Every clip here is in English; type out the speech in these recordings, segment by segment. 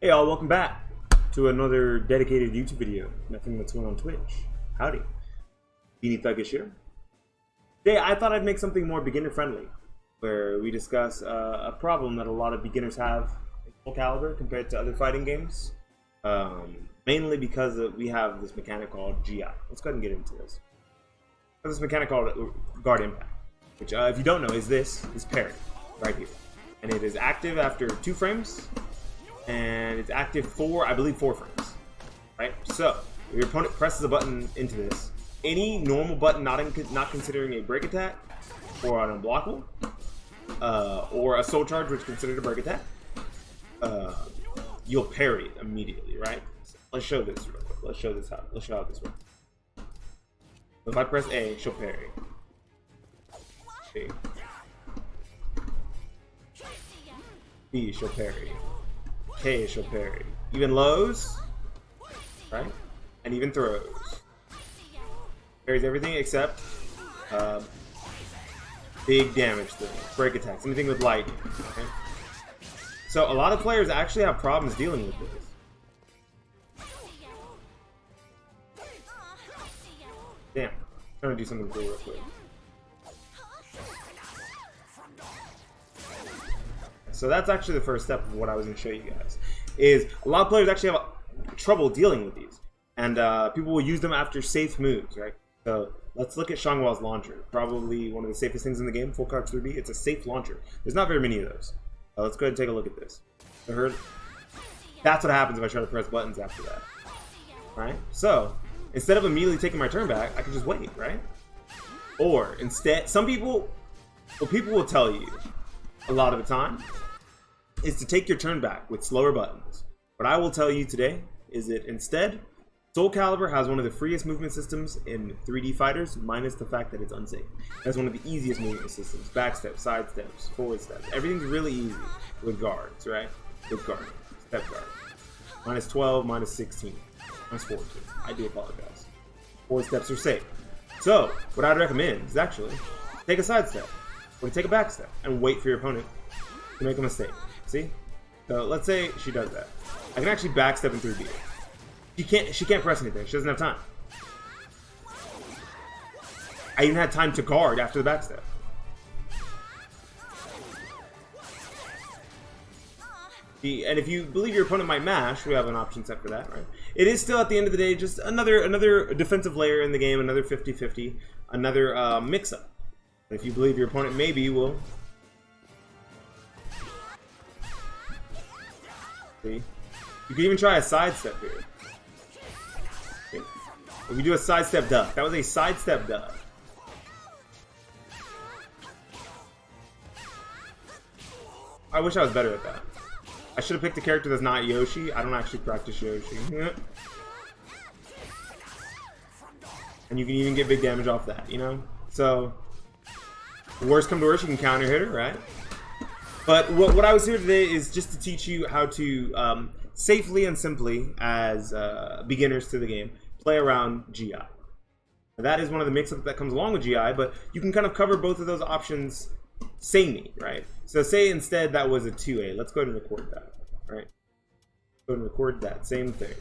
Hey all, welcome back to another dedicated YouTube video. Nothing that's going on Twitch. Howdy. Beanie Quick here. Today I thought I'd make something more beginner friendly, where we discuss a problem that a lot of beginners have in Soul Calibur compared to other fighting games. Mainly because we have this mechanic called GI. Let's go ahead and get into this. We have this mechanic called Guard Impact, which if you don't know is parry right here. And it is active after 2 frames. And it's active for, I believe, 4 frames, right? So, if your opponent presses a button into this, any normal button not considering a break attack, or an unblockable, or a soul charge, which is considered a break attack, you'll parry it immediately, right? So let's show this real quick. Let's show how this works. So if I press A, she'll parry. B, she'll parry. K, she'll parry. Even lows, right? And even throws. Parries everything except big damage things, break attacks, anything with lightning. Okay? So a lot of players actually have problems dealing with this. Damn. I'm trying to do something cool real quick. So that's actually the first step of what I was going to show you guys. Is a lot of players actually have trouble dealing with these. And people will use them after safe moves, right? So let's look at Shangwa's launcher. Probably one of the safest things in the game, Full Crouch 3B. It's a safe launcher. There's not very many of those. Let's go ahead and take a look at this. That's what happens if I try to press buttons after that. Right? So instead of immediately taking my turn back, I can just wait, right? Or instead, what people will tell you a lot of the time is to take your turn back with slower buttons. What I will tell you today is that instead, Soul Calibur has one of the freest movement systems in 3D fighters, minus the fact that it's unsafe. It has one of the easiest movement systems. Back steps, side steps, forward steps. Everything's really easy with guards, right? With guard. Step guard. Minus 12, minus 16, minus 14. I do apologize. Forward steps are safe. So, what I'd recommend is actually take a side step, or take a back step, and wait for your opponent to make a mistake. See? So let's say she does that. I can actually backstep in 3B. She can't press anything. She doesn't have time. I even had time to guard after the backstep. And if you believe your opponent might mash, we have an option set for that, right? It is still, at the end of the day, just another defensive layer in the game, another 50-50, another mix-up. If you believe your opponent maybe will. See? You can even try a sidestep here. Okay. If you do a sidestep duck, that was a sidestep duck. I wish I was better at that. I should have picked a character that's not Yoshi. I don't actually practice Yoshi. And you can even get big damage off that, you know? So, worst come to worst, you can counter hit her, right? But what I was here today is just to teach you how to safely and simply, as beginners to the game, play around GI. Now, that is one of the mix-ups that comes along with GI, but you can kind of cover both of those options samey, right? So say instead that was a 2A. Let's go ahead and record that, right? Go ahead and record that same thing.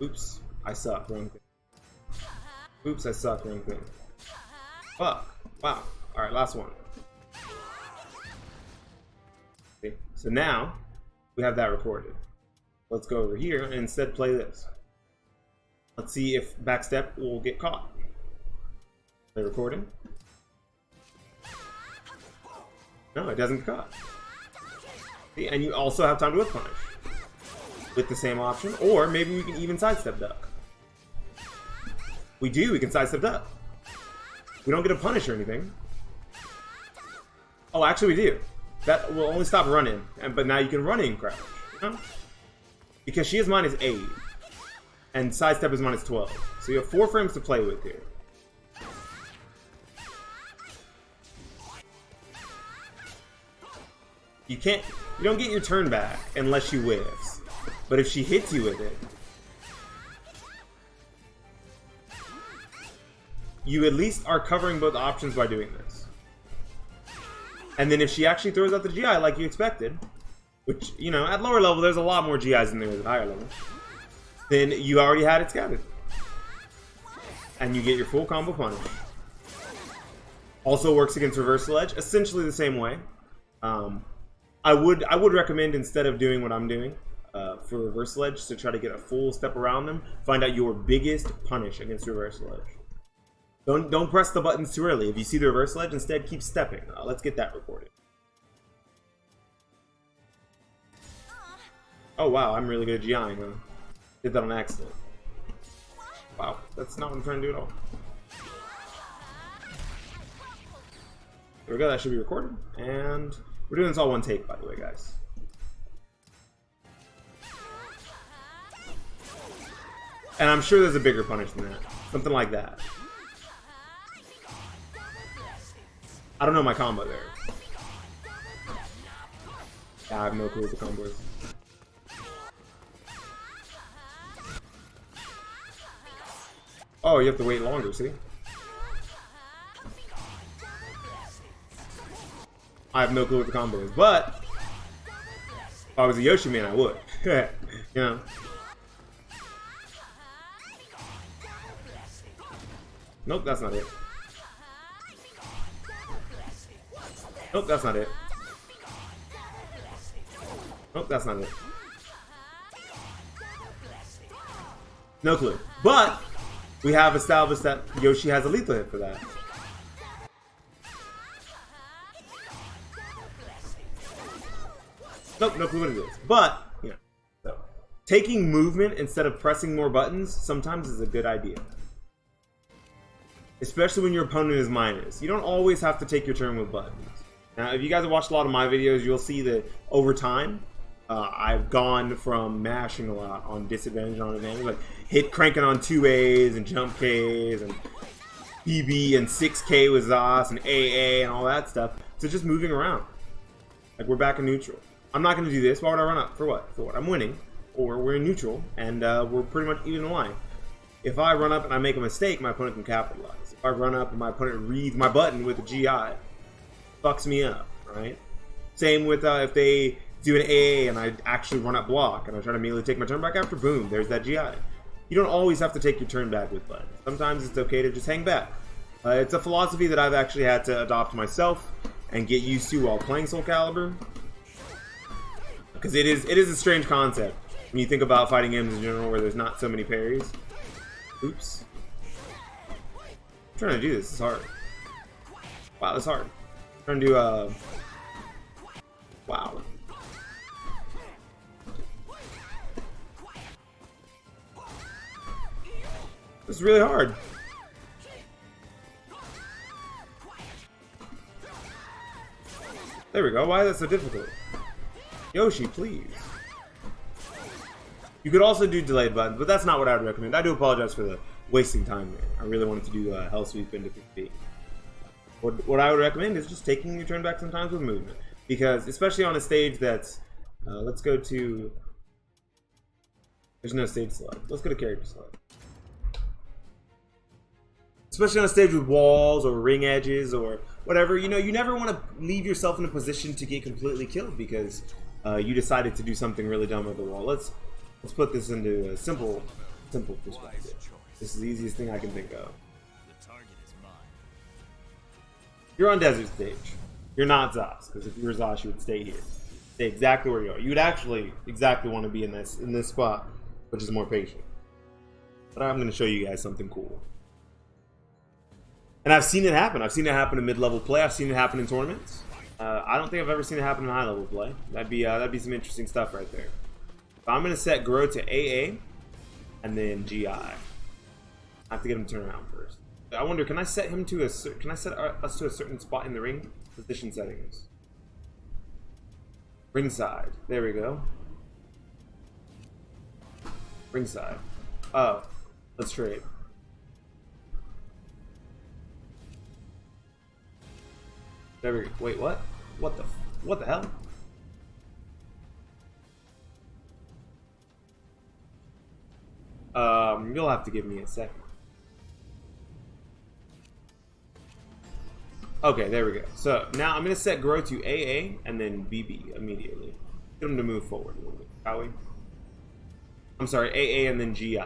Oops, I suck, wrong thing. Oops, I suck, wrong thing. Fuck, wow. Alright, last one. Okay, so now we have that recorded. Let's go over here and instead play this. Let's see if backstep will get caught. Play recording. No, it doesn't get caught. See, and you also have time to whip punish with the same option, or maybe we can even sidestep duck. We can sidestep duck. We don't get a punish or anything. Oh, actually we do. That will only stop running, but now you can run in crouch, you know? Because she is minus 8, and sidestep is minus 12. So you have 4 frames to play with here. You don't get your turn back unless she whiffs. But if she hits you with it, you at least are covering both options by doing this. And then if she actually throws out the GI like you expected, which, you know, at lower level, there's a lot more GIs in there than higher level, then you already had it scouted. And you get your full combo punish. Also works against reversal edge, essentially the same way. I would recommend, instead of doing what I'm doing for reversal edge, to try to get a full step around them, find out your biggest punish against reversal edge. Don't press the buttons too early. If you see the reversal edge, instead keep stepping. Let's get that recorded. Oh wow, I'm really good at GIing, huh? Did that on accident. Wow, that's not what I'm trying to do at all. There we go, that should be recorded. And we're doing this all one take, by the way, guys. And I'm sure there's a bigger punish than that. Something like that. I don't know my combo there. Yeah, I have no clue what the combo is. Oh, you have to wait longer, see? I have no clue what the combo is, but if I was a Yoshi man, I would. You know? Nope, that's not it. Nope, that's not it. Nope, that's not it. No clue. But we have established that Yoshi has a lethal hit for that. Nope, no clue what it is. But, you know, so taking movement instead of pressing more buttons sometimes is a good idea. Especially when your opponent is minus. You don't always have to take your turn with buttons. Now, if you guys have watched a lot of my videos, you'll see that over time, I've gone from mashing a lot on disadvantage on advantage, like cranking on 2As and jump Ks and PB and 6K with Zos and AA and all that stuff, to just moving around. Like, we're back in neutral. I'm not going to do this. Why would I run up? For what? For what? I'm winning. Or we're in neutral, and we're pretty much even in line. If I run up and I make a mistake, my opponent can capitalize. If I run up and my opponent reads my button with a GI, fucks me up, right? Same with if they do an AA and I actually run up block and I try to immediately take my turn back after, boom, there's that GI. You don't always have to take your turn back with buttons. Sometimes it's okay to just hang back. It's a philosophy that I've actually had to adopt myself and get used to while playing Soul Calibur. Because it is a strange concept when you think about fighting games in general where there's not so many parries. Oops. I'm trying to do this. It's hard. Wow, that's hard. I'm trying to do wow. This is really hard. There we go. Why is that so difficult? Yoshi, please. You could also do delayed buttons, but that's not what I would recommend. I do apologize for the wasting time there. I really wanted to do Hell Sweep into 50. What I would recommend is just taking your turn back sometimes with movement. Because, especially on a stage that's... let's go to... There's no stage select. Let's go to character select. Especially on a stage with walls or ring edges or whatever. You know, you never want to leave yourself in a position to get completely killed because you decided to do something really dumb with the wall. Let's put this into a simple perspective. This is the easiest thing I can think of. You're on desert stage. You're not Zos, because if you were Zos, you would stay here. Stay exactly where you are. You would actually exactly want to be in this spot, which is more patient. But I'm going to show you guys something cool. And I've seen it happen. I've seen it happen in mid-level play. I've seen it happen in tournaments. I don't think I've ever seen it happen in high-level play. That'd be some interesting stuff right there. So I'm going to set Grow to AA, and then GI. I have to get him to turn around first. I wonder, can I set him to can I set us to a certain spot in the ring? Position settings. Ringside. There we go. Ringside. Oh, let's trade. There we go. Wait, what? What the hell? You'll have to give me a second. Okay, there we go. So now I'm gonna set Grow to AA and then BB immediately. Get him to move forward a little bit, shall we? I'm sorry, AA and then GI.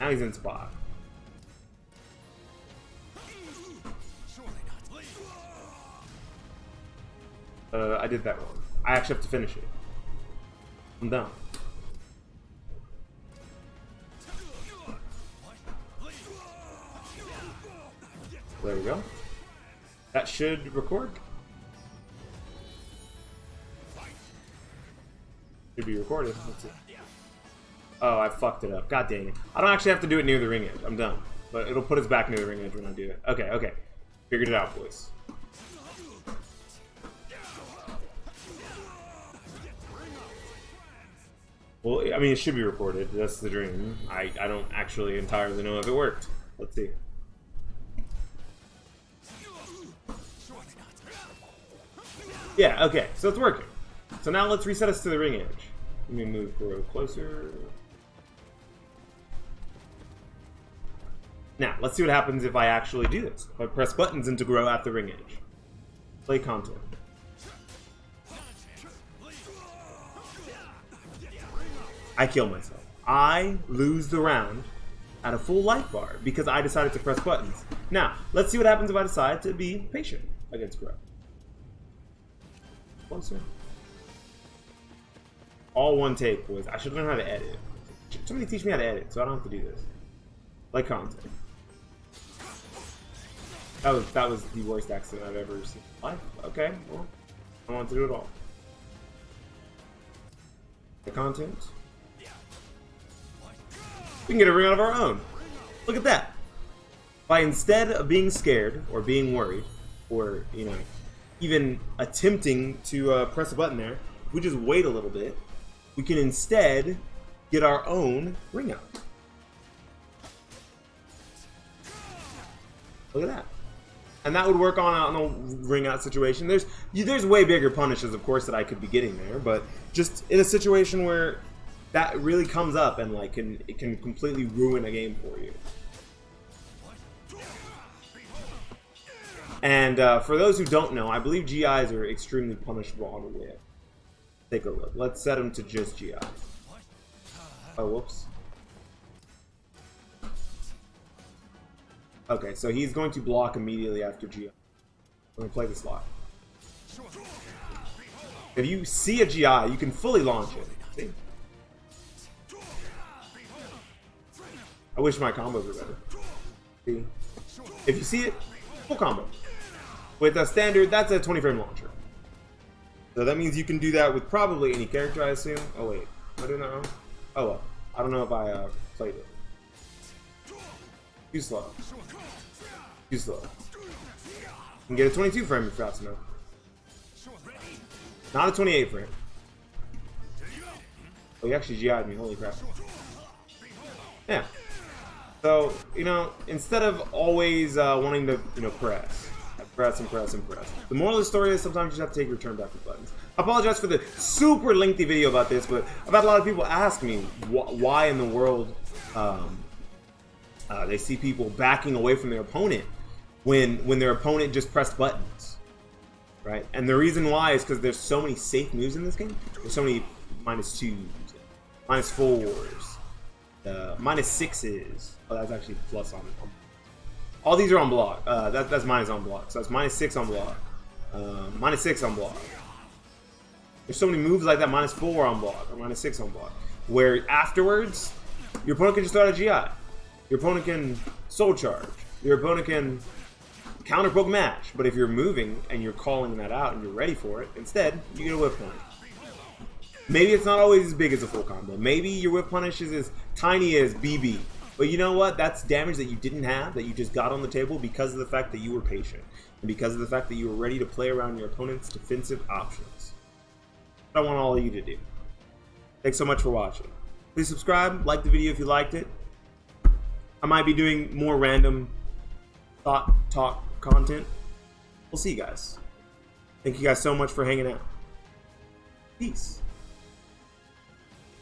Now he's in spot. I did that wrong. I actually have to finish it. I'm done. There we go. That should record. Should be recorded. Let's see. Oh, I fucked it up. God dang it. I don't actually have to do it near the ring edge. I'm done. But it'll put us back near the ring edge when I do it. Okay, okay. Figured it out, boys. Well, I mean, it should be recorded. That's the dream. I don't actually entirely know if it worked. Let's see. Yeah, okay. So it's working. So now let's reset us to the ring edge. Let me move Kuro closer. Now, let's see what happens if I actually do this. If I press buttons into grow at the ring edge. Play content. I kill myself. I lose the round at a full life bar because I decided to press buttons. Now, let's see what happens if I decide to be patient against grow. Closer. All one take, boys. I should learn how to edit. Somebody teach me how to edit so I don't have to do this. Like content. That was the worst accident I've ever seen in my life. Okay, well, I don't want to do it all. The content. We can get a ring out of our own. Look at that. By instead of being scared or being worried, or you know, even attempting to press a button there, if we just wait a little bit, we can instead get our own ring out. Look at that. And that would work on a ring out situation. There's way bigger punishes, of course, that I could be getting there, but just in a situation where that really comes up and like it can completely ruin a game for you. And for those who don't know, I believe GIs are extremely punishable on the whip. Take a look. Let's set them to just GI. Oh, whoops. Okay, so he's going to block immediately after GI. We're going to play this live. If you see a GI, you can fully launch it. See? I wish my combos were better. See? If you see it, full combo. With a standard, that's a 20 frame launcher. So that means you can do that with probably any character, I assume. Oh wait, am I doing that wrong? Oh well, I don't know if I played it. Too slow. Too slow. You can get a 22 frame if fast enough. Not a 28 frame. Oh, he actually GI'd me, holy crap. Yeah. So, you know, instead of always wanting to, you know, press. Press and press and press. The moral of the story is sometimes you just have to take your turn back with buttons. I apologize for the super lengthy video about this, but I've had a lot of people ask me why in the world they see people backing away from their opponent when their opponent just pressed buttons, right? And the reason why is because there's so many safe moves in this game. There's so many -2s, -4s, -6s. Oh, that's actually plus on all these are on block. That's minus on block. So that's -6 on block. -6 on block. There's so many moves like that, -4 on block or -6 on block. Where afterwards, your opponent can just throw out a GI. Your opponent can soul charge. Your opponent can counter poke match. But if you're moving and you're calling that out and you're ready for it, instead, you get a whip punish. Maybe it's not always as big as a full combo. Maybe your whip punish is as tiny as BB. But you know what? That's damage that you didn't have, that you just got on the table because of the fact that you were patient. And because of the fact that you were ready to play around your opponent's defensive options. I want all of you to do. Thanks so much for watching. Please subscribe, like the video if you liked it. I might be doing more random thought talk content. We'll see you guys. Thank you guys so much for hanging out. Peace.